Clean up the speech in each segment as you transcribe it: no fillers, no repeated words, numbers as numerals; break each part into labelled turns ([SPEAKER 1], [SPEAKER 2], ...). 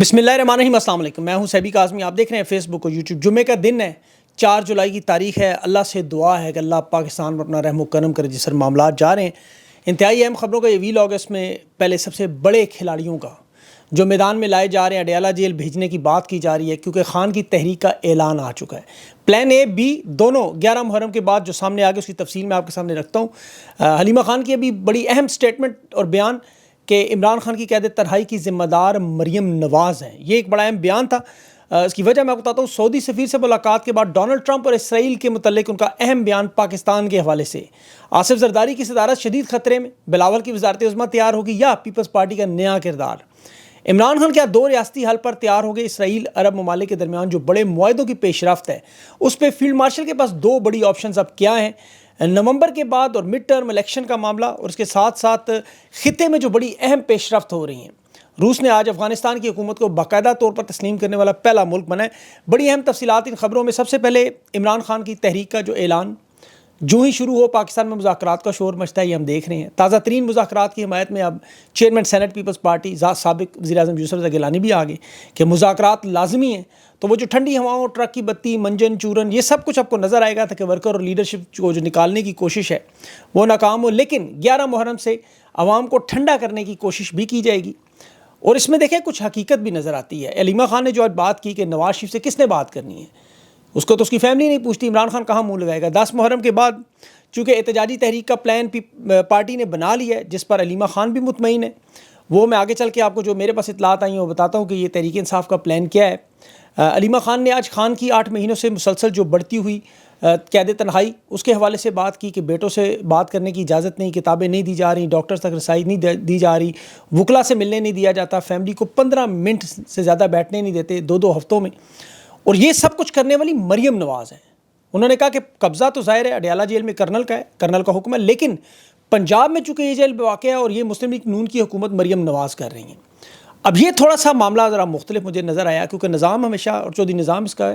[SPEAKER 1] بسم اللہ الرحمن الرحیم، السلام علیکم۔ میں ہوں سیبی کاظمی، آپ دیکھ رہے ہیں فیس بک اور یوٹیوب۔ جمعے کا دن ہے، 4 جولائی کی تاریخ ہے۔ اللہ سے دعا ہے کہ اللہ پاکستان پر اپنا رحم و کرم کرے جس پر معاملات جا رہے ہیں۔ انتہائی اہم خبروں کا یہ ویلاگ ہے۔ اس میں پہلے سب سے بڑے کھلاڑیوں کا جو میدان میں لائے جا رہے ہیں، اڈیالہ جیل بھیجنے کی بات کی جا رہی ہے کیونکہ خان کی تحریک کا اعلان آ چکا ہے۔ پلان اے بی دونوں 11 محرم کے بعد جو سامنے آگے، اس کی تفصیل میں آپ کے سامنے رکھتا ہوں۔ حلیمہ خان کی ابھی بڑی اہم سٹیٹمنٹ اور بیان کہ عمران خان کی قید تنہائی کی ذمہ دار مریم نواز ہیں، یہ ایک بڑا اہم بیان تھا۔ اس کی وجہ میں آپ کو بتاتا ہوں۔ سعودی سفیر سے ملاقات کے بعد ڈونلڈ ٹرمپ اور اسرائیل کے متعلق ان کا اہم بیان پاکستان کے حوالے سے۔ آصف زرداری کی صدارت شدید خطرے میں، بلاول کی وزارت عظمیٰ تیار ہوگی یا پیپلز پارٹی کا نیا کردار؟ عمران خان کیا 2 ریاستی حل پر تیار ہو گئے؟ اسرائیل عرب ممالک کے درمیان جو بڑے معاہدوں کی پیش رفت ہے، اس پہ فیلڈ مارشل کے پاس 2 بڑی آپشنز اب کیا ہیں؟ نومبر کے بعد اور مڈ ٹرم الیکشن کا معاملہ، اور اس کے ساتھ ساتھ خطے میں جو بڑی اہم پیش رفت ہو رہی ہیں۔ روس نے آج افغانستان کی حکومت کو باقاعدہ طور پر تسلیم کرنے والا پہلا ملک بنا ہے۔ بڑی اہم تفصیلات ان خبروں میں۔ سب سے پہلے عمران خان کی تحریک کا جو اعلان جو ہی شروع ہو، پاکستان میں مذاکرات کا شور مچتا ہے، یہ ہم دیکھ رہے ہیں۔ تازہ ترین مذاکرات کی حمایت میں اب چیئرمین سینٹ پیپلز پارٹی سابق وزیر اعظم یوسف رضا گیلانی بھی آ گئے کہ مذاکرات لازمی ہیں۔ تو وہ جو ٹھنڈی ہواؤں، ٹرک کی بتی، منجن چورن، یہ سب کچھ آپ کو نظر آئے گا تاکہ ورکر اور لیڈرشپ کو جو نکالنے کی کوشش ہے وہ ناکام ہو۔ لیکن 11 محرم سے عوام کو ٹھنڈا کرنے کی کوشش بھی کی جائے گی، اور اس میں دیکھیں کچھ حقیقت بھی نظر آتی ہے۔ حلیمہ خان نے جو آج بات کی کہ نواز شریف سے کس نے بات کرنی ہے، اس کو تو اس کی فیملی نہیں پوچھتی، عمران خان کہاں منہ لگائے گا؟ 10 محرم کے بعد چونکہ احتجاجی تحریک کا پلان پارٹی نے بنا لیا ہے، جس پر حلیمہ خان بھی مطمئن ہے، وہ میں آگے چل کے آپ کو جو میرے پاس اطلاعات آئی ہیں وہ بتاتا ہوں کہ یہ تحریک انصاف کا پلان کیا ہے۔ حلیمہ خان نے آج خان کی 8 مہینوں سے مسلسل جو بڑھتی ہوئی قید تنہائی، اس کے حوالے سے بات کی کہ بیٹوں سے بات کرنے کی اجازت نہیں، کتابیں نہیں دی جا رہی، ڈاکٹرز تک رسائی نہیں دی جا رہی، وکلا سے ملنے نہیں دیا جاتا، فیملی کو 15 منٹ سے زیادہ بیٹھنے نہیں دیتے 2 ہفتوں میں، اور یہ سب کچھ کرنے والی مریم نواز ہے۔ انہوں نے کہا کہ قبضہ تو ظاہر ہے اڈیالہ جیل میں کرنل کا ہے، کرنل کا حکم ہے، لیکن پنجاب میں چونکہ یہ جیل واقع ہے اور یہ مسلم لیگ نون کی حکومت مریم نواز کر رہی ہیں۔ اب یہ تھوڑا سا معاملہ ذرا مختلف مجھے نظر آیا کیونکہ نظام ہمیشہ، اور چودھری نظام اس کا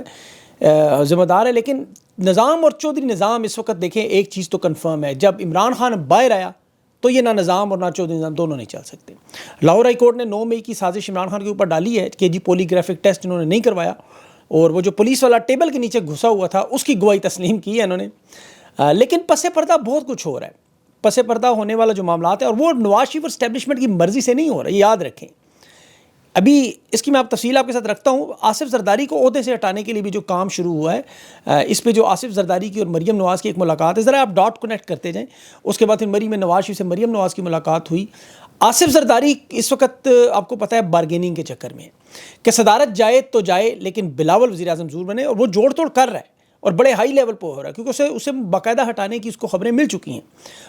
[SPEAKER 1] ذمہ دار ہے، لیکن نظام اور چودھری نظام اس وقت دیکھیں ایک چیز تو کنفرم ہے، جب عمران خان باہر آیا تو یہ نہ نظام اور نہ چودھری نظام دونوں نہیں چل سکتے۔ لاہور ہائی کورٹ نے 9 مئی کی سازش عمران خان کے اوپر ڈالی ہے کہ جی پولی گرافک ٹیسٹ انہوں نے نہیں کروایا، اور وہ جو پولیس والا ٹیبل کے نیچے گھسا ہوا تھا اس کی گواہی تسلیم کی ہے انہوں نے۔ لیکن پس پردہ بہت کچھ ہو رہا ہے، پس پردہ ہونے والا جو معاملات ہیں، اور وہ نواز شریف اور اسٹیبلشمنٹ کی مرضی سے نہیں ہو رہا، یہ یاد رکھیں۔ ابھی اس کی میں آپ تفصیل آپ کے ساتھ رکھتا ہوں۔ آصف زرداری کو عہدے سے ہٹانے کے لیے بھی جو کام شروع ہوا ہے، اس پہ جو آصف زرداری کی اور مریم نواز کی ایک ملاقات ہے، ذرا آپ ڈاٹ کنیکٹ کرتے جائیں۔ اس کے بعد پھر مری میں نواز شریف سے مریم نواز کی ملاقات ہوئی۔ آصف زرداری اس وقت آپ کو پتہ ہے بارگیننگ کے چکر میں ہے کہ صدارت جائے تو جائے، لیکن بلاول وزیر اعظم ضرور بنے، اور وہ جوڑ توڑ کر رہا ہے اور بڑے ہائی لیول پہ ہو رہا ہے کیونکہ اسے باقاعدہ ہٹانے کی اس کو خبریں مل چکی ہیں۔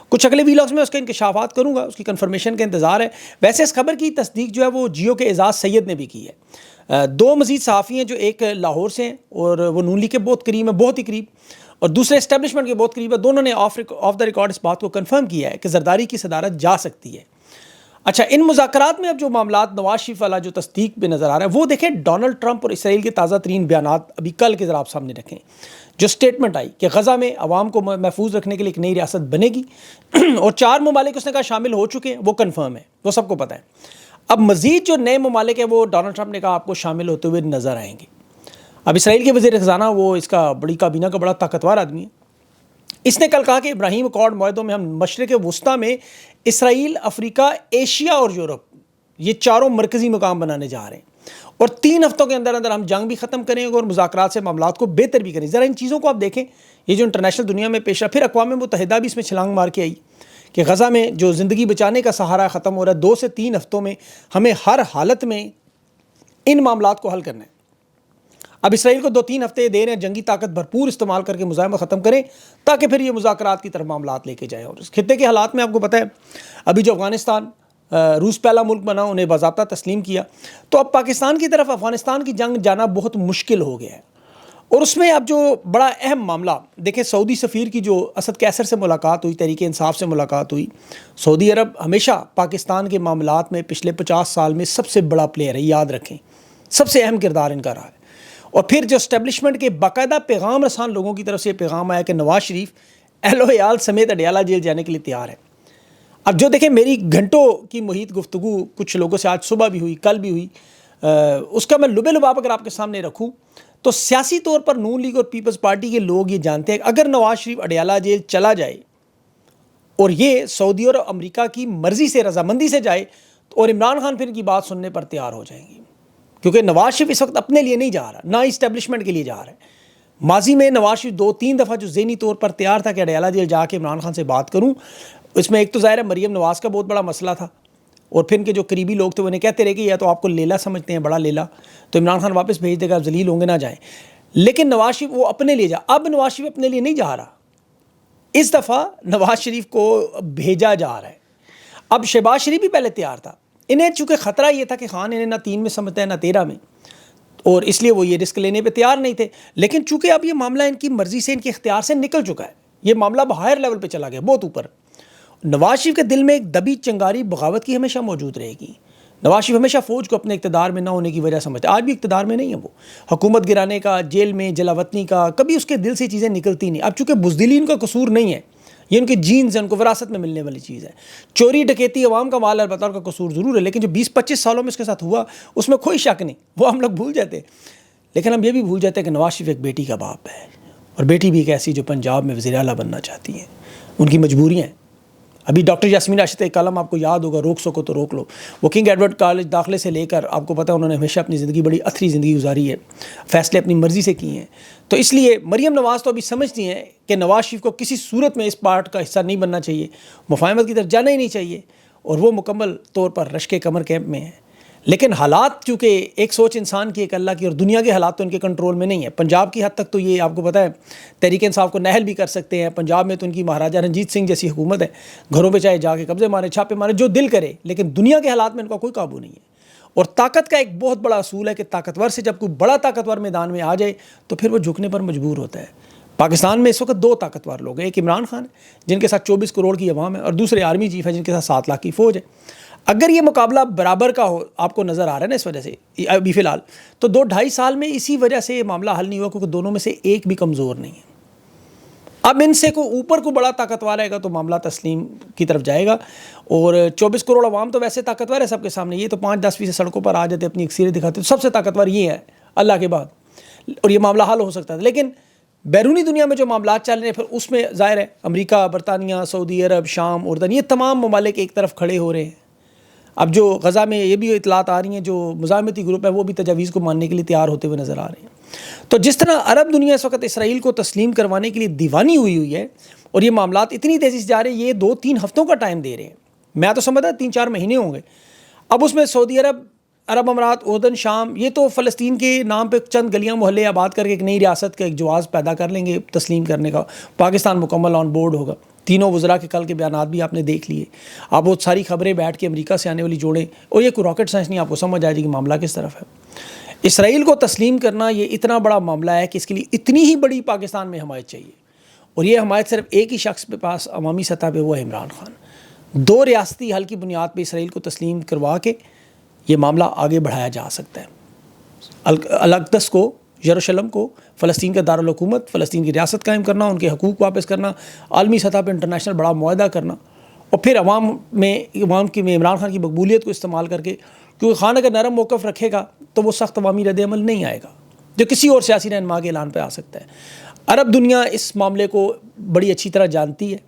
[SPEAKER 1] کچھ اگلے ویلاگز میں اس کے انکشافات کروں گا، اس کی کنفرمیشن کا انتظار ہے۔ ویسے اس خبر کی تصدیق جو ہے وہ جیو کے اعزاز سید نے بھی کی ہے۔ 2 مزید صحافی ہیں جو ایک لاہور سے ہیں اور وہ نون لیگ کے بہت قریب ہیں، بہت ہی قریب، اور دوسرے اسٹیبلشمنٹ کے بہت قریب ہے۔ دونوں نے آف دا ریکارڈ اس بات کو کنفرم کیا ہے کہ زرداری کی صدارت جا سکتی ہے۔ اچھا، ان مذاکرات میں اب جو معاملات نواز شریف والا جو تصدیق پہ نظر آ رہا ہے وہ دیکھیں ڈونلڈ ٹرمپ اور اسرائیل کے تازہ ترین بیانات ابھی کل کے ذرا آپ سامنے رکھیں۔ جو سٹیٹمنٹ آئی کہ غزہ میں عوام کو محفوظ رکھنے کے لیے ایک نئی ریاست بنے گی، اور 4 ممالک اس نے کہا شامل ہو چکے ہیں، وہ کنفرم ہے، وہ سب کو پتہ ہے۔ اب مزید جو نئے ممالک ہیں وہ ڈونلڈ ٹرمپ نے کہا آپ کو شامل ہوتے ہوئے نظر آئیں گے۔ اب اسرائیل کے وزیر خزانہ، وہ اس کا بڑی کابینہ کا بڑا طاقتور آدمی ہے، اس نے کل کہا کہ ابراہیم اکارڈ معاہدوں میں ہم مشرق وسطیٰ میں اسرائیل، افریقہ، ایشیا اور یورپ، یہ 4 مرکزی مقام بنانے جا رہے ہیں، اور 3 ہفتوں کے اندر اندر ہم جنگ بھی ختم کریں گے اور مذاکرات سے معاملات کو بہتر بھی کریں۔ ذرا ان چیزوں کو آپ دیکھیں، یہ جو انٹرنیشنل دنیا میں پیش رفت، پھر اقوام متحدہ بھی اس میں چھلانگ مار کے آئی کہ غزہ میں جو زندگی بچانے کا سہارا ختم ہو رہا ہے، 2 سے 3 ہفتوں میں ہمیں ہر حالت میں ان معاملات کو حل کرنا ہے۔ اب اسرائیل کو 2-3 ہفتے دے رہے ہیں، جنگی طاقت بھرپور استعمال کر کے مزاحمت ختم کریں تاکہ پھر یہ مذاکرات کی طرف معاملات لے کے جائیں۔ اور اس خطے کے حالات میں آپ کو پتہ ہے ابھی جو افغانستان روس پہلا ملک بنا، انہیں باضابطہ تسلیم کیا، تو اب پاکستان کی طرف افغانستان کی جنگ جانا بہت مشکل ہو گیا ہے۔ اور اس میں اب جو بڑا اہم معاملہ دیکھیں، سعودی سفیر کی جو اسد کیسر سے ملاقات ہوئی، تحریک انصاف سے ملاقات ہوئی۔ سعودی عرب ہمیشہ پاکستان کے معاملات میں پچھلے 50 سال میں سب سے بڑا پلیئر ہے، یاد رکھیں، سب سے اہم کردار ان کا رہا ہے۔ اور پھر جو اسٹیبلشمنٹ کے باقاعدہ پیغام رسان لوگوں کی طرف سے یہ پیغام آیا کہ نواز شریف اہل و عیال سمیت اڈیالہ جیل جانے کے لیے تیار ہے۔ اب جو دیکھیں، میری گھنٹوں کی محیط گفتگو کچھ لوگوں سے آج صبح بھی ہوئی، کل بھی ہوئی، اس کا میں لبے لباب اگر آپ کے سامنے رکھوں تو سیاسی طور پر نون لیگ اور پیپلز پارٹی کے لوگ یہ جانتے ہیں کہ اگر نواز شریف اڈیالہ جیل چلا جائے اور یہ سعودی اور امریکہ کی مرضی سے رضامندی سے جائے اور عمران خان پھر ان کی بات سننے پر تیار ہو جائیں گی، کیونکہ نواز شریف اس وقت اپنے لیے نہیں جا رہا، نہ اسٹیبلشمنٹ کے لیے جا رہا ہے۔ ماضی میں نواز شریف 2-3 دفعہ جو ذہنی طور پر تیار تھا کہ اڈیالہ جیل جا کے عمران خان سے بات کروں، اس میں ایک تو ظاہر ہے مریم نواز کا بہت بڑا مسئلہ تھا، اور پھر ان کے جو قریبی لوگ تھے وہ انہیں کہتے رہے کہ یا تو آپ کو لیلا سمجھتے ہیں، بڑا لیلا، تو عمران خان واپس بھیج دے گا، آپ ذلیل ہوں گے نہ جائیں۔ لیکن نواز شریف وہ اپنے لیے اب نواز شریف اپنے لیے نہیں جا رہا، اس دفعہ نواز شریف کو بھیجا جا رہا ہے۔ اب شہباز شریف بھی پہلے تیار تھا، انہیں چونکہ خطرہ یہ تھا کہ خان انہیں نہ 3 میں سمجھتا ہے نہ 13 میں، اور اس لیے وہ یہ رسک لینے پہ تیار نہیں تھے۔ لیکن چونکہ اب یہ معاملہ ان کی مرضی سے، ان کے اختیار سے نکل چکا ہے، یہ معاملہ ہائر لیول پہ چلا گیا، بہت اوپر۔ نواز شریف کے دل میں ایک دبی چنگاری بغاوت کی ہمیشہ موجود رہے گی۔ نواز شریف ہمیشہ فوج کو اپنے اقتدار میں نہ ہونے کی وجہ سمجھتے، آج بھی اقتدار میں نہیں ہے، وہ حکومت گرانے کا، جیل میں جلا وطنی کا، کبھی اس کے دل سے چیزیں نکلتی نہیں۔ اب چونکہ بزدلی ان کا قصور نہیں ہے، یہ ان کے جینز ہیں، ان کو وراثت میں ملنے والی چیز ہے۔ چوری ڈکیتی عوام کا مال البتہ ان کا قصور ضرور ہے، لیکن جو 20-25 سالوں میں اس کے ساتھ ہوا اس میں کوئی شک نہیں، وہ ہم لوگ بھول جاتے ہیں۔ لیکن ہم یہ بھی بھول جاتے ہیں کہ نواز شریف ایک بیٹی کا باپ ہے، اور بیٹی بھی ایک ایسی جو پنجاب میں وزیر اعلیٰ بننا چاہتی ہیں، ان کی مجبوریاں ہیں۔ ابھی ڈاکٹر یاسمین راشد ایک کالم آپ کو یاد ہوگا، روک سکو تو روک لو، وہ کنگ ایڈورڈ کالج داخلے سے لے کر آپ کو پتہ ہے انہوں نے ہمیشہ اپنی زندگی بڑی اتھری زندگی گزاری ہے، فیصلے اپنی مرضی سے کیے ہیں۔ تو اس لیے مریم نواز تو ابھی سمجھتی ہیں کہ نواز شریف کو کسی صورت میں اس پارٹ کا حصہ نہیں بننا چاہیے، مفاہمت کی طرف جانا ہی نہیں چاہیے، اور وہ مکمل طور پر رشک کمر کیمپ میں ہیں۔ لیکن حالات چونکہ ایک سوچ انسان کی، ایک اللہ کی، اور دنیا کے حالات تو ان کے کنٹرول میں نہیں ہے۔ پنجاب کی حد تک تو یہ آپ کو پتہ ہے تحریک انصاف کو نہل بھی کر سکتے ہیں، پنجاب میں تو ان کی مہاراجہ رنجیت سنگھ جیسی حکومت ہے، گھروں پہ چاہے جا کے قبضے مارے، چھاپے مارے، جو دل کرے، لیکن دنیا کے حالات میں ان کا کوئی قابو نہیں ہے۔ اور طاقت کا ایک بہت بڑا اصول ہے کہ طاقتور سے جب کوئی بڑا طاقتور میدان میں آ جائے تو پھر وہ جھکنے پر مجبور ہوتا ہے۔ پاکستان میں اس وقت 2 طاقتور لوگ ہیں، ایک عمران خان ہے جن کے ساتھ 24 کروڑ کی عوام ہے، اور دوسرے آرمی چیف ہے جن کے ساتھ 7 لاکھ کی فوج ہے۔ اگر یہ مقابلہ برابر کا ہو، آپ کو نظر آ رہا ہے نا اس وجہ سے ابھی فی الحال، تو 2-2.5 سال میں اسی وجہ سے یہ معاملہ حل نہیں ہوا، کیونکہ دونوں میں سے ایک بھی کمزور نہیں ہے۔ اب ان سے کوئی اوپر کو بڑا طاقتور آئے گا تو معاملہ تسلیم کی طرف جائے گا، اور 24 کروڑ عوام تو ویسے طاقتور ہے سب کے سامنے، یہ تو 5-10% سڑکوں پر آ جاتے اپنی اکثریت دکھاتے، سب سے طاقتور یہ ہے اللہ کے بعد، اور یہ معاملہ حل ہو سکتا ہے۔ لیکن بیرونی دنیا میں جو معاملات چل رہے ہیں، پھر اس میں ظاہر ہے امریکہ، برطانیہ، سعودی عرب، شام، اردن، یہ تمام ممالک ایک طرف کھڑے ہو رہے ہیں۔ اب جو غزہ میں یہ بھی اطلاعات آ رہی ہیں، جو مزاحمتی گروپ ہے وہ بھی تجاویز کو ماننے کے لیے تیار ہوتے ہوئے نظر آ رہے ہیں۔ تو جس طرح عرب دنیا اس وقت اسرائیل کو تسلیم کروانے کے لیے دیوانی ہوئی ہے، اور یہ معاملات اتنی تیزی سے جا رہے ہیں، یہ 2-3 ہفتوں کا ٹائم دے رہے ہیں، میں تو سمجھتا 3-4 مہینے ہوں گے۔ اب اس میں سعودی عرب، عرب امارات، اردن، شام، یہ تو فلسطین کے نام پہ چند گلیاں محلے آباد کر کے ایک نئی ریاست کا ایک جواز پیدا کر لیں گے تسلیم کرنے کا، پاکستان مکمل آن بورڈ ہوگا۔ تینوں وزراء کے کل کے بیانات بھی آپ نے دیکھ لیے، آپ بہت ساری خبریں بیٹھ کے امریکہ سے آنے والی جوڑیں، اور یہ کوئی راکٹ سائنس نہیں، آپ کو سمجھ آ جائے گی معاملہ کس طرف ہے۔ اسرائیل کو تسلیم کرنا یہ اتنا بڑا معاملہ ہے کہ اس کے لیے اتنی ہی بڑی پاکستان میں حمایت چاہیے، اور یہ حمایت صرف ایک ہی شخص کے پاس عوامی سطح پہ، وہ ہے عمران خان۔ 2 ریاستی حل کی بنیاد پہ اسرائیل کو تسلیم کروا کے یہ معاملہ آگے بڑھایا جا سکتا ہے۔ الاقدس کو، یروشلم کو فلسطین کا دارالحکومت، فلسطین کی ریاست قائم کرنا، ان کے حقوق واپس کرنا، عالمی سطح پہ انٹرنیشنل بڑا معاہدہ کرنا، اور پھر عوام کی عمران خان کی مقبولیت کو استعمال کر کے، کیونکہ خان اگر نرم موقف رکھے گا تو وہ سخت عوامی رد عمل نہیں آئے گا جو کسی اور سیاسی رہنما کے اعلان پہ آ سکتا ہے۔ عرب دنیا اس معاملے کو بڑی اچھی طرح جانتی ہے،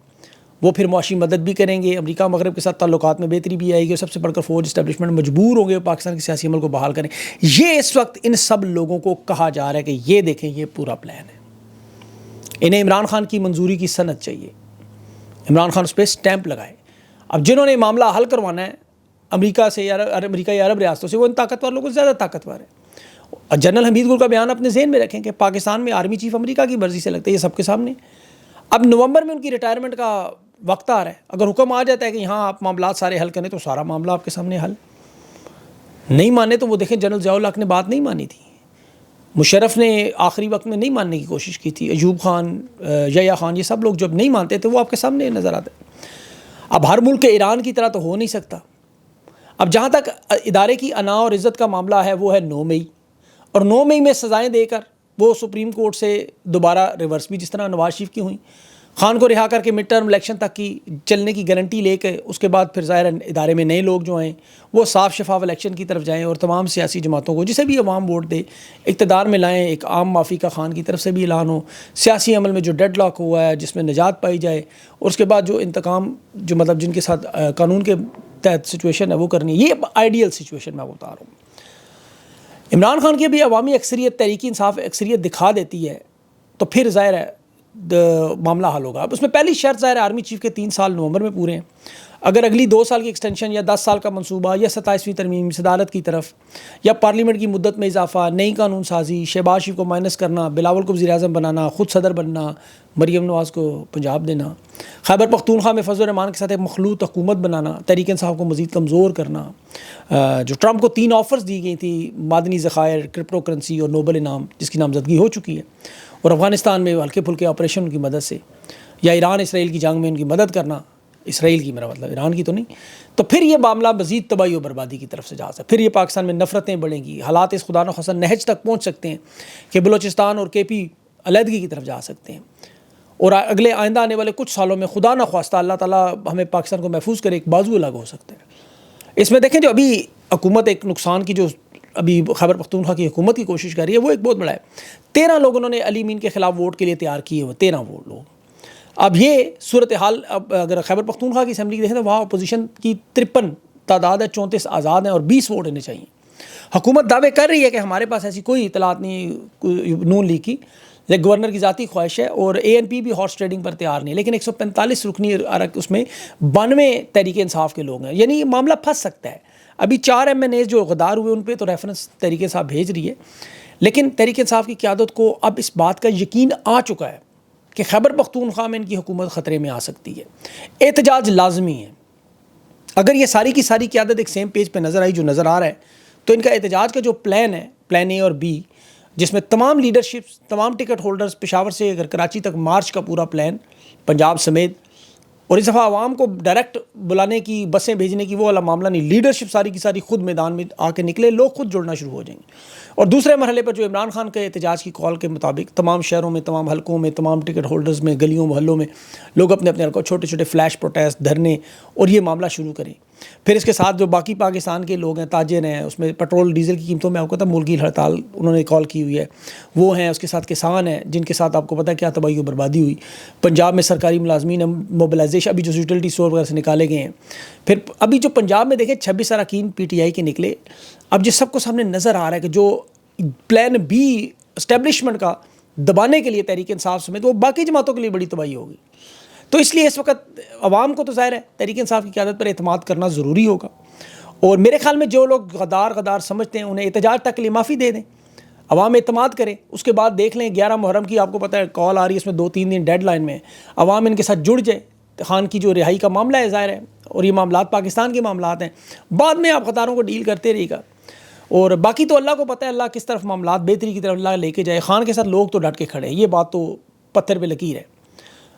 [SPEAKER 1] وہ پھر معاشی مدد بھی کریں گے، امریکہ مغرب کے ساتھ تعلقات میں بہتری بھی آئے گی، اور سب سے بڑھ کر فوج اسٹیبلشمنٹ مجبور ہوں گے پاکستان کے سیاسی عمل کو بحال کریں۔ یہ اس وقت ان سب لوگوں کو کہا جا رہا ہے کہ یہ دیکھیں یہ پورا پلان ہے۔ انہیں عمران خان کی منظوری کی سند چاہیے، عمران خان اس پہ سٹیمپ لگائے۔ اب جنہوں نے معاملہ حل کروانا ہے امریکہ سے یا امریکہ یا عرب ریاستوں سے، وہ ان طاقتور لوگوں سے زیادہ طاقتور ہے۔ جنرل حمید گل کا بیان اپنے ذہن میں رکھیں کہ پاکستان میں آرمی چیف امریکہ کی مرضی سے لگتا ہے، یہ سب کے سامنے۔ اب نومبر میں ان کی ریٹائرمنٹ کا وقت آ رہا ہے، اگر حکم آ جاتا ہے کہ یہاں آپ معاملات سارے حل کریں تو سارا معاملہ آپ کے سامنے حل نہیں مانے تو وہ دیکھیں جنرل ضیاء الحق نے بات نہیں مانی تھی، مشرف نے آخری وقت میں نہیں ماننے کی کوشش کی تھی، ایوب خان، یحییٰ خان، یہ سب لوگ جب نہیں مانتے تھے وہ آپ کے سامنے نظر آتے۔ اب ہر ملک ایران کی طرح تو ہو نہیں سکتا۔ اب جہاں تک ادارے کی انا اور عزت کا معاملہ ہے وہ ہے 9 مئی، اور 9 مئی میں سزائیں دے کر وہ سپریم کورٹ سے دوبارہ ریورس بھی جس طرح نواز شریف کی ہوئیں، خان کو رہا کر کے مڈ ٹرم الیکشن تک کی چلنے کی گارنٹی لے کے اس کے بعد پھر ظاہر ادارے میں نئے لوگ جو آئیں وہ صاف شفاف الیکشن کی طرف جائیں اور تمام سیاسی جماعتوں کو جسے بھی عوام ووٹ دے اقتدار میں لائیں. ایک عام معافی کا خان کی طرف سے بھی اعلان ہو, سیاسی عمل میں جو ڈیڈ لاک ہوا ہے جس میں نجات پائی جائے, اور اس کے بعد جو انتقام جو مطلب جن کے ساتھ قانون کے تحت سچویشن ہے وہ کرنی ہے. یہ آئیڈیل سچویشن میں بتا رہا ہوں. عمران خان کی بھی عوامی اکثریت, تحریک انصاف اکثریت دکھا دیتی ہے تو پھر ظاہر ہے معاملہ حل ہوگا. اب اس میں پہلی شرط ظاہر ہے آرمی چیف کے 3 سال نومبر میں پورے ہیں. اگر اگلی 2 سال کی ایکسٹینشن یا 10 سال کا منصوبہ یا 27ویں ترمیم صدارت کی طرف یا پارلیمنٹ کی مدت میں اضافہ, نئی قانون سازی, شہباز شریف کو مائنس کرنا, بلاول کو وزیر اعظم بنانا, خود صدر بننا, مریم نواز کو پنجاب دینا, خیبر پختونخوا میں فضل الرحمان کے ساتھ ایک مخلوط حکومت بنانا, تحریک انصاف کو مزید کمزور کرنا, جو ٹرمپ کو 3 آفرز دی گئی تھی معدنی ذخائر, کرپٹو کرنسی اور نوبل انعام جس کی نامزدگی ہو چکی ہے, اور افغانستان میں ہلکے پھلکے آپریشن کی مدد سے, یا ایران اسرائیل کی جنگ میں ان کی مدد کرنا, اسرائیل کی میرا مطلب ایران کی تو نہیں, تو پھر یہ معاملہ مزید تباہی و بربادی کی طرف سے جا سکتا ہے. پھر یہ پاکستان میں نفرتیں بڑھیں گی, حالات اس خدا نخواستہ نہج تک پہنچ سکتے ہیں کہ بلوچستان اور کے پی علیحدگی کی طرف جا سکتے ہیں, اور اگلے آئندہ آنے والے کچھ سالوں میں خدا نخواستہ اللہ تعالیٰ ہمیں پاکستان کو محفوظ کرے ایک بازو الگ ہو سکتا ہے. اس میں دیکھیں جو ابھی حکومت ایک نقصان کی جو ابھی خیبر پختونخوا کی حکومت کی کوشش کر رہی ہے وہ ایک بہت بڑا ہے. 13 لوگ انہوں نے علی مین کے خلاف ووٹ کے لیے تیار کیے ہوئے, 13 ووٹ لوگ. اب یہ صورتحال اب اگر خیبر پختونخوا کی اسمبلی کی دیکھیں تو وہاں اپوزیشن کی 53 تعداد ہے, 34 آزاد ہیں اور 20 ووٹ ہونے چاہیے. حکومت دعوے کر رہی ہے کہ ہمارے پاس ایسی کوئی اطلاعات نہیں نون لیگ کی, لیکن گورنر کی ذاتی خواہش ہے, اور ANP بھی ہارس ٹریڈنگ پر تیار نہیں, لیکن 145 رکنی اس میں 92 تحریک انصاف کے لوگ ہیں. یعنی یہ معاملہ پھنس سکتا ہے. ابھی 4 MNAs جو غدار ہوئے ان پہ تو ریفرنس تحریک انصاف بھیج رہی ہے, لیکن تحریک انصاف کی قیادت کو اب اس بات کا یقین آ چکا ہے کہ خیبر پختونخوا میں ان کی حکومت خطرے میں آ سکتی ہے. احتجاج لازمی ہے. اگر یہ ساری کی ساری قیادت ایک سیم پیج پہ نظر آئی جو نظر آ رہا ہے, تو ان کا احتجاج کا جو پلان ہے, پلان A اور B, جس میں تمام لیڈرشپس, تمام ٹکٹ ہولڈرز, پشاور سے اگر کراچی تک مارچ کا پورا پلان, پنجاب سمیت, اور اس دفعہ عوام کو ڈائریکٹ بلانے کی, بسیں بھیجنے کی وہ والا معاملہ نہیں, لیڈرشپ ساری کی ساری خود میدان میں آ کے نکلے, لوگ خود جڑنا شروع ہو جائیں گے. اور دوسرے مرحلے پر جو عمران خان کے احتجاج کی کال کے مطابق تمام شہروں میں, تمام حلقوں میں, تمام ٹکٹ ہولڈرز میں, گلیوں محلوں میں لوگ اپنے اپنے حلقوں چھوٹے چھوٹے فلیش پروٹیسٹ, دھرنے اور یہ معاملہ شروع کریں. پھر اس کے ساتھ جو باقی پاکستان کے لوگ ہیں, تاجر ہیں, اس میں پٹرول ڈیزل کی قیمتوں میں آپ کو پتہ ملکی ہڑتال انہوں نے کال کی ہوئی ہے, وہ ہیں. اس کے ساتھ کسان ہیں جن کے ساتھ آپ کو پتہ ہے کیا تباہی و بربادی ہوئی. پنجاب میں سرکاری ملازمین موبلائزیشن ابھی جو یوٹیلٹی اسٹور وغیرہ سے نکالے گئے ہیں. پھر ابھی جو پنجاب میں دیکھیں 26 اراکین PTI کے نکلے. اب جس سب کو سامنے نظر آ رہا ہے کہ جو پلان B اسٹیبلشمنٹ کا دبانے کے لیے تحریک انصاف سمیت وہ باقی جماعتوں کے لیے بڑی تباہی ہوگی. تو اس لیے اس وقت عوام کو تو ظاہر ہے تحریک انصاف کی قیادت پر اعتماد کرنا ضروری ہوگا, اور میرے خیال میں جو لوگ غدار سمجھتے ہیں انہیں احتجاج تک کے لیے معافی دے دیں, عوام اعتماد کرے. اس کے بعد دیکھ لیں 11 محرم کی آپ کو پتہ ہے کال آ رہی ہے, اس میں 2-3 دن ڈیڈ لائن میں, عوام ان کے ساتھ جڑ جائے. خان کی جو رہائی کا معاملہ ہے ظاہر ہے, اور یہ معاملات پاکستان کے معاملات ہیں, بعد میں آپ قطاروں کو ڈیل کرتے رہے گا, اور باقی تو اللہ کو پتہ ہے اللہ کس طرف معاملات بہتری کی طرف اللہ لے کے جائے. خان کے ساتھ لوگ تو ڈٹ کے کھڑے ہیں, یہ بات تو پتھر پہ لکیر ہے.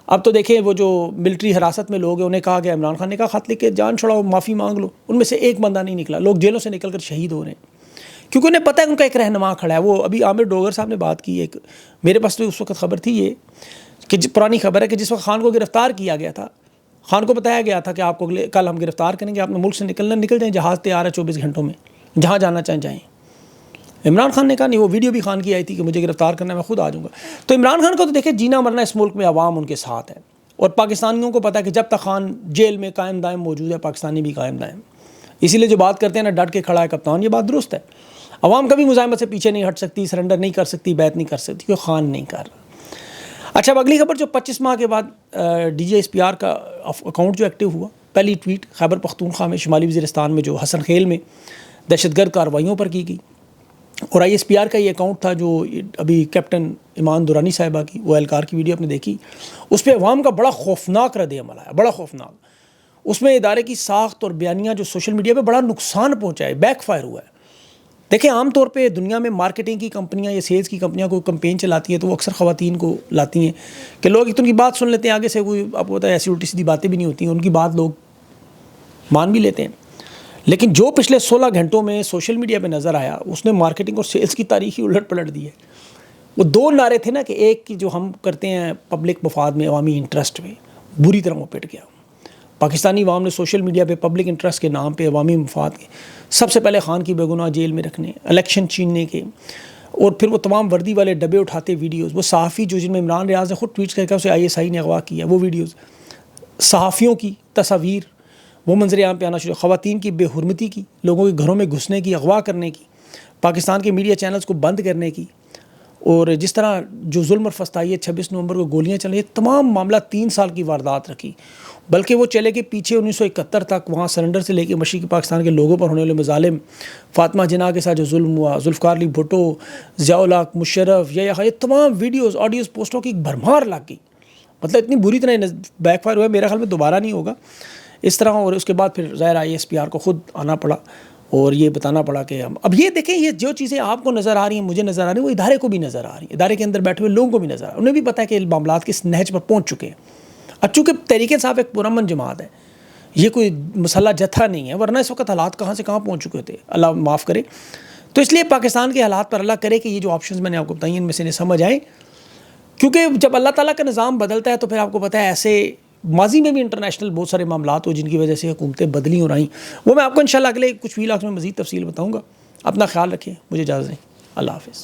[SPEAKER 1] اب تو دیکھیں وہ جو ملٹری حراست میں لوگ ہیں انہیں کہا گیا عمران خان نے کہا خط لکھ کے جان چھڑاؤ, معافی مانگ لو. ان میں سے ایک بندہ نہیں نکلا. لوگ جیلوں سے نکل کر شہید ہو رہے ہیں کیونکہ انہیں پتہ ہے ان کا ایک رہنما کھڑا ہے. وہ ابھی عامر ڈوگر صاحب نے بات کی, ایک میرے پاس تو اس وقت خبر تھی یہ کہ پرانی خبر ہے کہ جس وقت خان کو گرفتار کیا گیا تھا, خان کو بتایا گیا تھا کہ آپ کو کل ہم گرفتار کریں گے, آپ نے ملک سے نکل جائیں, جہاز تیار ہے 24 گھنٹوں میں, جہاں جانا چاہیں جائیں. عمران خان نے کہا نہیں, وہ ویڈیو بھی خان کی آئی تھی کہ مجھے گرفتار کرنا ہے, میں خود آ جاؤں گا. تو عمران خان کو تو دیکھیں جینا مرنا اس ملک میں عوام ان کے ساتھ ہے, اور پاکستانیوں کو پتہ ہے کہ جب تک خان جیل میں قائم دائم موجود ہے پاکستانی بھی قائم دائم. اسی لیے جو بات کرتے ہیں نا ڈٹ کے کھڑا ہے کپتان, یہ بات درست ہے. عوام کبھی مزاحمت سے پیچھے نہیں ہٹ سکتی, سرنڈر نہیں کر سکتی, بیعت نہیں کر سکتی, کیونکہ خان نہیں کر رہا. اچھا اب اگلی خبر جو 25 ماہ کے بعد DGSPR کا اکاؤنٹ جو ایکٹیو ہوا, پہلی ٹویٹ خیبر پختونخوا میں شمالی وزیرستان میں جو حسن خیل میں دہشت گرد کارروائیوں پر کی گئی, اور ISPR کا یہ اکاؤنٹ تھا جو ابھی کیپٹن ایمان دورانی صاحبہ کی وہ اہلکار کی ویڈیو آپ نے دیکھی, اس پہ عوام کا بڑا خوفناک رد عمل آیا, بڑا خوفناک. اس میں ادارے کی ساخت اور بیانیاں جو سوشل میڈیا پہ بڑا نقصان پہنچا ہے, بیک فائر ہوا ہے. دیکھیں عام طور پہ دنیا میں مارکیٹنگ کی کمپنیاں یا سیلز کی کمپنیاں کوئی کمپین چلاتی ہیں تو وہ اکثر خواتین کو لاتی ہیں کہ لوگ ایک تو ان کی بات سن لیتے ہیں, آگے سے کوئی آپ کو پتہ ہے ایسی الٹی سیدھی باتیں بھی نہیں ہوتی ہیں, ان کی بات لوگ مان بھی لیتے ہیں. لیکن جو پچھلے 16 گھنٹوں میں سوشل میڈیا پہ نظر آیا اس نے مارکیٹنگ اور سیلز کی تاریخ ہی الٹ پلٹ دی ہے. وہ دو نعرے تھے نا کہ ایک کی جو ہم کرتے ہیں پبلک مفاد میں عوامی انٹرسٹ پہ، بری طرح وہ پٹ گیا۔ پاکستانی عوام نے سوشل میڈیا پہ پبلک انٹرسٹ کے نام پہ عوامی مفاد کے سب سے پہلے خان کی بے گناہ جیل میں رکھنے، الیکشن چھیننے کے، اور پھر وہ تمام وردی والے ڈبے اٹھاتے ویڈیوز، وہ صحافی جو جن میں عمران ریاض نے خود ٹویٹس کر کے اسے ISI نے اغوا کیا، وہ ویڈیوز، صحافیوں کی تصاویر وہ منظر عام پہ آنا شروع، خواتین کی بے حرمتی کی، لوگوں کے گھروں میں گھسنے کی، اغوا کرنے کی، پاکستان کے میڈیا چینلز کو بند کرنے کی، اور جس طرح جو ظلم اور فسطائیت 26 نومبر کو گولیاں چلیں، یہ تمام معاملہ 3 سال کی واردات رکھی، بلکہ وہ چلے کے پیچھے 1971 تک وہاں سرنڈر سے لے کے مشرقی پاکستان کے لوگوں پر ہونے والے مظالم، فاطمہ جناح کے ساتھ جو ظلم ہوا، ذوالفقار علی بھٹو، ضیاء الحق، مشرف، یہ تمام ویڈیوز، آڈیوز، پوسٹوں کی بھرمار لگ گئی، مطلب اتنی بری طرح بیک فائر ہوا، میرے خیال میں دوبارہ نہیں ہوگا اس طرح۔ اور اس کے بعد پھر ظاہر ISPR کو خود آنا پڑا اور یہ بتانا پڑا کہ اب یہ دیکھیں، یہ جو چیزیں آپ کو نظر آ رہی ہیں، مجھے نظر آ رہی ہیں، وہ ادارے کو بھی نظر آ رہی ہیں، ادارے کے اندر بیٹھے ہوئے لوگوں کو بھی نظر آ رہی ہیں، انہیں بھی پتہ ہے کہ معاملات کس نہج پر پہنچ چکے ہیں۔ اب چونکہ تحریک انصاف ایک پرامن جماعت ہے، یہ کوئی مسلح جتھا نہیں ہے، ورنہ اس وقت حالات کہاں سے کہاں پہنچ چکے تھے، اللہ معاف کرے۔ تو اس لیے پاکستان کے حالات پر اللہ کرے کہ یہ جو آپشنز میں نے آپ کو بتائی ان میں سے انہیں سمجھ آئیں، کیونکہ جب اللہ تعالیٰ کا نظام بدلتا ہے تو پھر آپ کو پتہ ہے ایسے ماضی میں بھی انٹرنیشنل بہت سارے معاملات ہو جن کی وجہ سے حکومتیں بدلی ہو رہی، وہ میں آپ کو انشاءاللہ اگلے کچھ ویلاگز میں مزید تفصیل بتاؤں گا۔ اپنا خیال رکھیں، مجھے اجازت دیں، اللہ حافظ۔